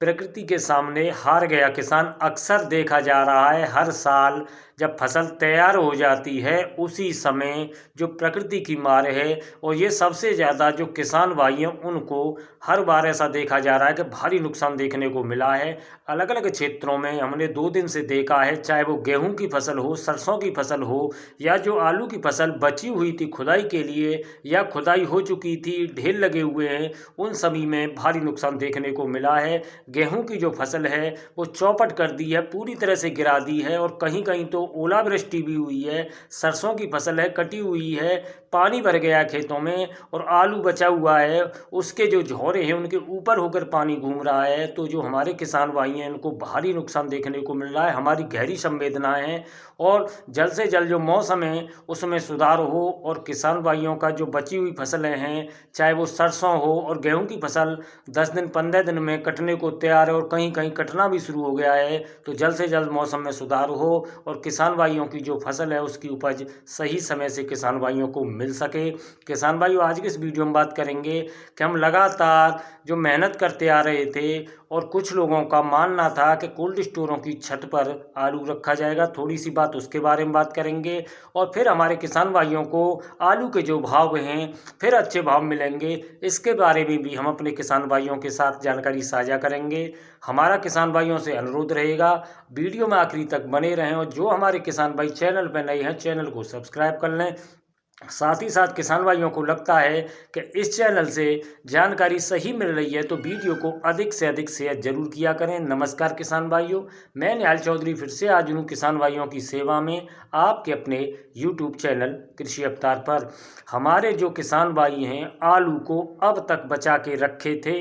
प्रकृति के सामने हार गया किसान अक्सर देखा जा रहा है। हर साल जब फसल तैयार हो जाती है उसी समय जो प्रकृति की मार है, और ये सबसे ज़्यादा जो किसान भाई हैं उनको हर बार ऐसा देखा जा रहा है कि भारी नुकसान देखने को मिला है। अलग अलग क्षेत्रों में हमने 2 दिन से देखा है, चाहे वो गेहूं की फसल हो, सरसों की फसल हो, या जो आलू की फसल बची हुई थी खुदाई के लिए या खुदाई हो चुकी थी, ढेर लगे हुए हैं, उन सभी में भारी नुकसान देखने को मिला है। गेहूं की जो फसल है वो चौपट कर दी है, पूरी तरह से गिरा दी है, और कहीं कहीं तो ओलावृष्टि भी हुई है। सरसों की फसल है, कटी हुई है, पानी भर गया है खेतों में, और आलू बचा हुआ है, उसके जो झोरे हैं उनके ऊपर होकर पानी घूम रहा है। तो जो हमारे किसान भाई हैं उनको भारी नुकसान देखने को मिल रहा है। हमारी गहरी संवेदनाएं हैं, और जल्द से जल्द जो मौसम है उसमें सुधार हो, और किसान भाइयों का जो बची हुई फसलें हैं, चाहे वो सरसों हो और गेहूं की फसल 10 दिन 15 दिन में कटने को तैयार है, और कहीं कहीं कटना भी शुरू हो गया है। तो जल्द से जल्द मौसम में सुधार हो और किसान भाइयों की जो फसल है उसकी उपज सही समय से किसान भाइयों को मिल सके। किसान भाइयों, आज की इस वीडियो में बात करेंगे कि हम लगातार जो मेहनत करते आ रहे थे, और कुछ लोगों का मानना था कि कोल्ड स्टोरों की छत पर आलू रखा जाएगा, थोड़ी सी बात उसके बारे में बात करेंगे। और फिर हमारे किसान भाइयों को आलू के जो भाव हैं फिर अच्छे भाव मिलेंगे, इसके बारे में भी हम अपने किसान भाइयों के साथ जानकारी साझा करेंगे। हमारा किसान भाइयों से अनुरोध रहेगा, वीडियो में आखिरी तक बने रहें, और जो हमारे किसान भाई चैनल पर नए हैं चैनल को सब्सक्राइब कर लें। साथ ही साथ किसान भाइयों को लगता है कि इस चैनल से जानकारी सही मिल रही है तो वीडियो को अधिक से अधिक शेयर जरूर किया करें। नमस्कार किसान भाइयों, मैं निहाल चौधरी फिर से आज हूँ किसान भाइयों की सेवा में, आपके अपने यूट्यूब चैनल कृषि अवतार पर। हमारे जो किसान भाई हैं आलू को अब तक बचा के रखे थे,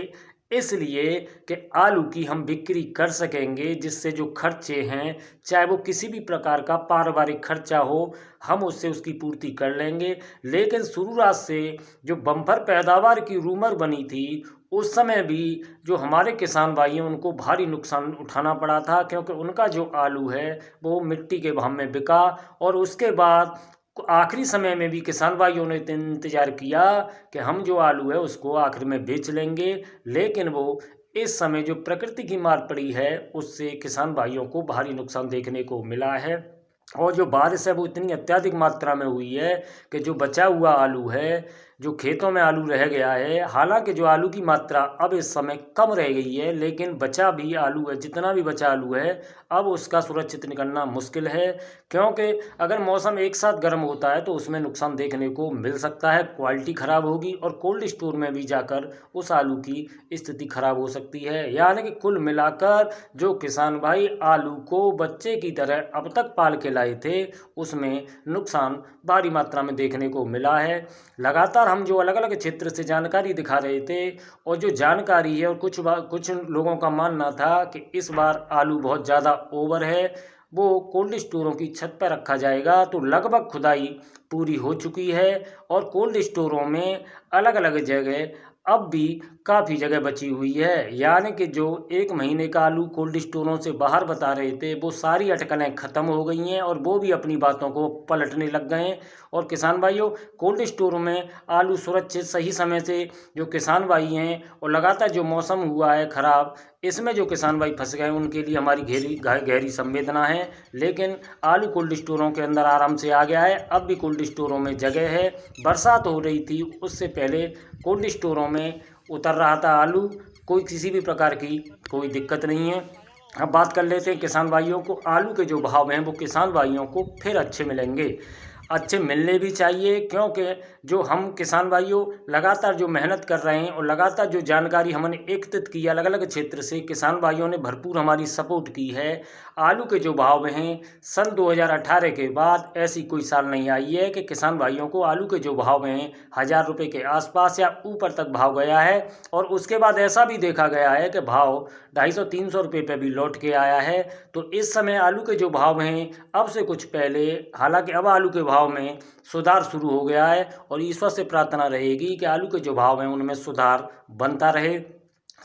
इसलिए कि आलू की हम बिक्री कर सकेंगे, जिससे जो खर्चे हैं, चाहे वो किसी भी प्रकार का पारिवारिक खर्चा हो, हम उससे उसकी पूर्ति कर लेंगे। लेकिन शुरुआत से जो बम्पर पैदावार की रूमर बनी थी, उस समय भी जो हमारे किसान भाई हैं उनको भारी नुकसान उठाना पड़ा था, क्योंकि उनका जो आलू है वो मिट्टी के भाव में बिका। और उसके बाद आखिरी समय में भी किसान भाइयों ने इंतजार किया कि हम जो आलू है उसको आखिर में बेच लेंगे, लेकिन वो इस समय जो प्रकृति की मार पड़ी है उससे किसान भाइयों को भारी नुकसान देखने को मिला है। और जो बारिश है वो इतनी अत्यधिक मात्रा में हुई है कि जो बचा हुआ आलू है, जो खेतों में आलू रह गया है, हालांकि जो आलू की मात्रा अब इस समय कम रह गई है, लेकिन बचा भी आलू है, जितना भी बचा आलू है अब उसका सुरक्षित निकलना मुश्किल है। क्योंकि अगर मौसम एक साथ गर्म होता है तो उसमें नुकसान देखने को मिल सकता है, क्वालिटी ख़राब होगी, और कोल्ड स्टोर में भी जाकर उस आलू की स्थिति खराब हो सकती है। यानी कि कुल मिलाकर जो किसान भाई आलू को बच्चे की तरह अब तक पाल के लाए थे उसमें नुकसान भारी मात्रा में देखने को मिला है। लगातार हम जो अलग अलग क्षेत्र से जानकारी दिखा रहे थे, और जो जानकारी है, और कुछ लोगों का मानना था कि इस बार आलू बहुत ज़्यादा ओवर है, वो कोल्ड स्टोरों की छत पर रखा जाएगा। तो लगभग खुदाई पूरी हो चुकी है, और कोल्ड स्टोरों में अलग अलग जगह अब भी काफ़ी जगह बची हुई है। यानी कि जो 1 महीने का आलू कोल्ड स्टोरों से बाहर बता रहे थे वो सारी अटकलें ख़त्म हो गई हैं, और वो भी अपनी बातों को पलटने लग गए हैं। और किसान भाइयों, कोल्ड स्टोरों में आलू सुरक्षित सही समय से जो किसान भाई हैं, और लगातार जो मौसम हुआ है ख़राब, इसमें जो किसान भाई फंस गए उनके लिए हमारी गहरी संवेदना है। लेकिन आलू कोल्ड स्टोरों के अंदर आराम से आ गया है, अब भी कोल्ड स्टोरों में जगह है। बरसात हो रही थी उससे पहले कोल्ड स्टोरों में उतर रहा था आलू, कोई किसी भी प्रकार की कोई दिक्कत नहीं है। अब बात कर लेते हैं किसान भाइयों को, आलू के जो भाव हैं वो किसान भाइयों को फिर अच्छे मिलेंगे, अच्छे मिलने भी चाहिए, क्योंकि जो हम किसान भाइयों लगातार जो मेहनत कर रहे हैं, और लगातार जो जानकारी हमने एकत्रित की अलग अलग क्षेत्र से, किसान भाइयों ने भरपूर हमारी सपोर्ट की है। आलू के जो भाव हैं, सन 2018 के बाद ऐसी कोई साल नहीं आई है कि किसान भाइयों को आलू के जो भाव हैं 1000 रुपये के आसपास या ऊपर तक भाव गया है। और उसके बाद ऐसा भी देखा गया है कि भाव 250-300 रुपये पर भी लौट के आया है। तो इस समय आलू के जो भाव हैं अब से कुछ पहले, हालांकि अब आलू के भाव में सुधार शुरू हो गया है, और ईश्वर से प्रार्थना रहेगी कि आलू के जो भाव हैं उनमें सुधार बनता रहे।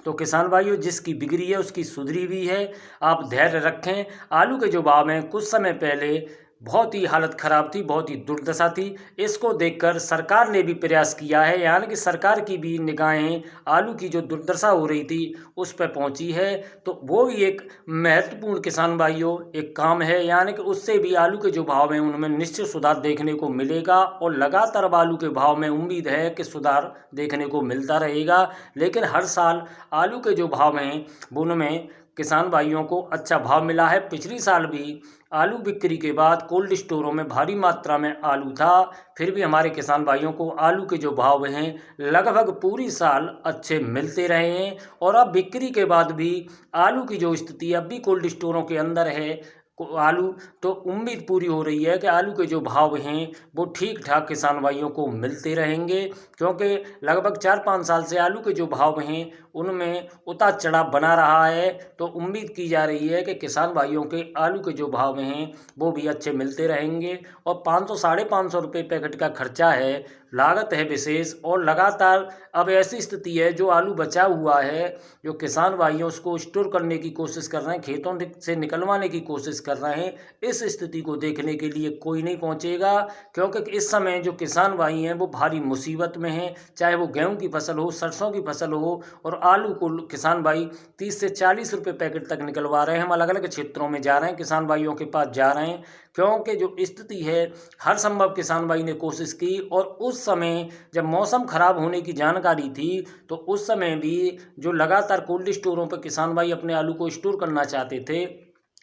तो किसान भाइयों, जिसकी बिगड़ी है उसकी सुधरी भी है, आप धैर्य रखें। आलू के जो भाव हैं कुछ समय पहले बहुत ही हालत ख़राब थी, बहुत ही दुर्दशा थी। इसको देखकर सरकार ने भी प्रयास किया है, यानी कि सरकार की भी निगाहें आलू की जो दुर्दशा हो रही थी उस पर पहुंची है। तो वो भी एक महत्वपूर्ण किसान भाइयों एक काम है, यानी कि उससे भी आलू के जो भाव हैं उनमें निश्चित सुधार देखने को मिलेगा और लगातार अब आलू के भाव में उम्मीद है कि सुधार देखने को मिलता रहेगा। लेकिन हर साल आलू के जो भाव हैं उनमें किसान भाइयों को अच्छा भाव मिला है। पिछली साल भी आलू बिक्री के बाद कोल्ड स्टोरों में भारी मात्रा में आलू था, फिर भी हमारे किसान भाइयों को आलू के जो भाव हैं लगभग पूरी साल अच्छे मिलते रहे हैं। और अब बिक्री के बाद भी आलू की जो स्थिति अब भी कोल्ड स्टोरों के अंदर है आलू, तो उम्मीद पूरी हो रही है कि आलू के जो भाव हैं वो ठीक ठाक किसान भाइयों को मिलते रहेंगे, क्योंकि लगभग 4-5 साल से आलू के जो भाव हैं उनमें उतार चढ़ाव बना रहा है। तो उम्मीद की जा रही है कि किसान भाइयों के आलू के जो भाव हैं वो भी अच्छे मिलते रहेंगे। और 500 साढ़े 500 रुपये पैकेट का खर्चा है, लागत है विशेष, और लगातार अब ऐसी स्थिति है जो आलू बचा हुआ है जो किसान भाइयों उसको स्टोर करने की कोशिश कर रहे हैं, खेतों से निकलवाने की कोशिश कर रहे हैं। इस स्थिति को देखने के लिए कोई नहीं पहुंचेगा, क्योंकि इस समय जो किसान भाई हैं वो भारी मुसीबत में हैं, चाहे वो गेहूं की फसल हो, सरसों की फसल हो। और आलू को किसान भाई 30 से 40 रुपये पैकेट तक निकलवा रहे हैं। हम अलग अलग क्षेत्रों में जा रहे हैं, किसान भाइयों के पास जा रहे हैं, क्योंकि जो स्थिति है हर संभव किसान भाई ने कोशिश की। और उस समय जब मौसम खराब होने की जानकारी थी तो उस समय भी जो लगातार कोल्ड स्टोरों पर किसान भाई अपने आलू को स्टोर करना चाहते थे,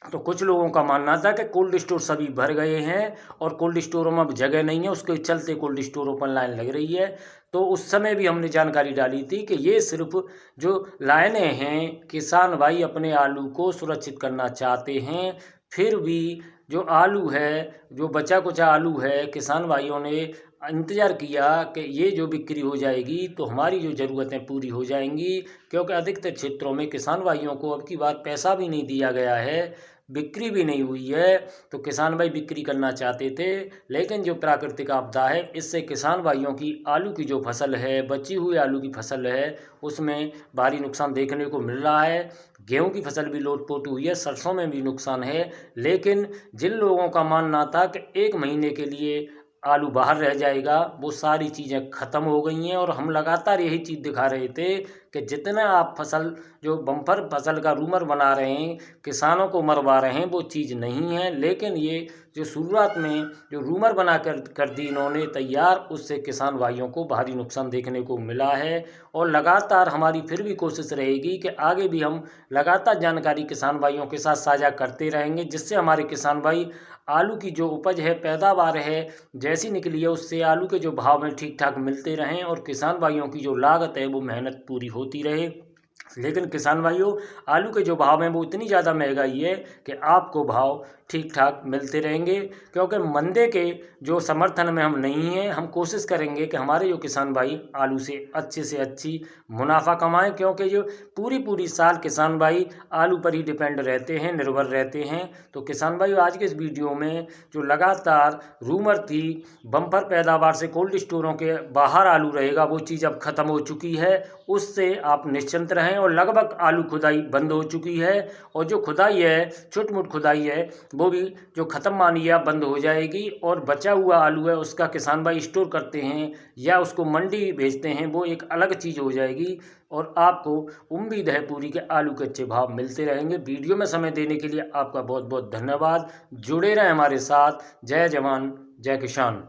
तो कुछ लोगों का मानना था कि कोल्ड स्टोर सभी भर गए हैं और कोल्ड स्टोरों में अब जगह नहीं है, उसके चलते कोल्ड स्टोरों पर लाइन लग रही है। तो उस समय भी हमने जानकारी डाली थी कि ये सिर्फ जो लाइनें हैं, किसान भाई अपने आलू को सुरक्षित करना चाहते हैं। फिर भी जो आलू है, जो बचा कुचा आलू है, किसान भाइयों ने इंतज़ार किया कि ये जो बिक्री हो जाएगी तो हमारी जो ज़रूरतें पूरी हो जाएंगी, क्योंकि अधिकतर क्षेत्रों में किसान भाइयों को अब की बार पैसा भी नहीं दिया गया है, बिक्री भी नहीं हुई है। तो किसान भाई बिक्री करना चाहते थे, लेकिन जो प्राकृतिक आपदा है इससे किसान भाइयों की आलू की जो फसल है, बची हुई आलू की फसल है, उसमें भारी नुकसान देखने को मिल रहा है। गेहूं की फसल भी लोटपोट हुई है, सरसों में भी नुकसान है। लेकिन जिन लोगों का मानना था कि 1 महीने के लिए आलू बाहर रह जाएगा, वो सारी चीज़ें ख़त्म हो गई हैं। और हम लगातार यही चीज़ दिखा रहे थे कि जितना आप फसल जो बम्पर फसल का रूमर बना रहे हैं, किसानों को मरवा रहे हैं, वो चीज़ नहीं है। लेकिन ये जो शुरुआत में जो रूमर बना कर दी इन्होंने तैयार, उससे किसान भाइयों को भारी नुकसान देखने को मिला है। और लगातार हमारी फिर भी कोशिश रहेगी कि आगे भी हम लगातार जानकारी किसान भाइयों के साथ साझा करते रहेंगे, जिससे हमारे किसान भाई आलू की जो उपज है, पैदावार है जैसी निकली है, उससे आलू के जो भाव हैं ठीक ठाक मिलते रहें और किसान भाइयों की जो लागत है वो मेहनत पूरी होती रहे। लेकिन किसान भाइयों, आलू के जो भाव हैं वो इतनी ज़्यादा महंगाई है कि आपको भाव ठीक ठाक मिलते रहेंगे, क्योंकि मंदे के जो समर्थन में हम नहीं हैं। हम कोशिश करेंगे कि हमारे जो किसान भाई आलू से अच्छी मुनाफा कमाएं, क्योंकि जो पूरी साल किसान भाई आलू पर ही डिपेंड रहते हैं, निर्भर रहते हैं। तो किसान भाई आज के इस वीडियो में जो लगातार रूमर थी बम्पर पैदावार से कोल्ड स्टोरों के बाहर आलू रहेगा, वो चीज़ अब ख़त्म हो चुकी है। उससे आप निश्चिंत रहें। और लगभग आलू खुदाई बंद हो चुकी है, और जो खुदाई है, छोटी मोटी खुदाई है, वो भी जो ख़त्म मानी है बंद हो जाएगी। और बचा हुआ आलू है उसका किसान भाई स्टोर करते हैं या उसको मंडी भेजते हैं, वो एक अलग चीज़ हो जाएगी। और आपको उम्मीद है पूरी के आलू के अच्छे भाव मिलते रहेंगे। वीडियो में समय देने के लिए आपका बहुत बहुत धन्यवाद। जुड़े रहें हमारे साथ। जय जवान जय किसान।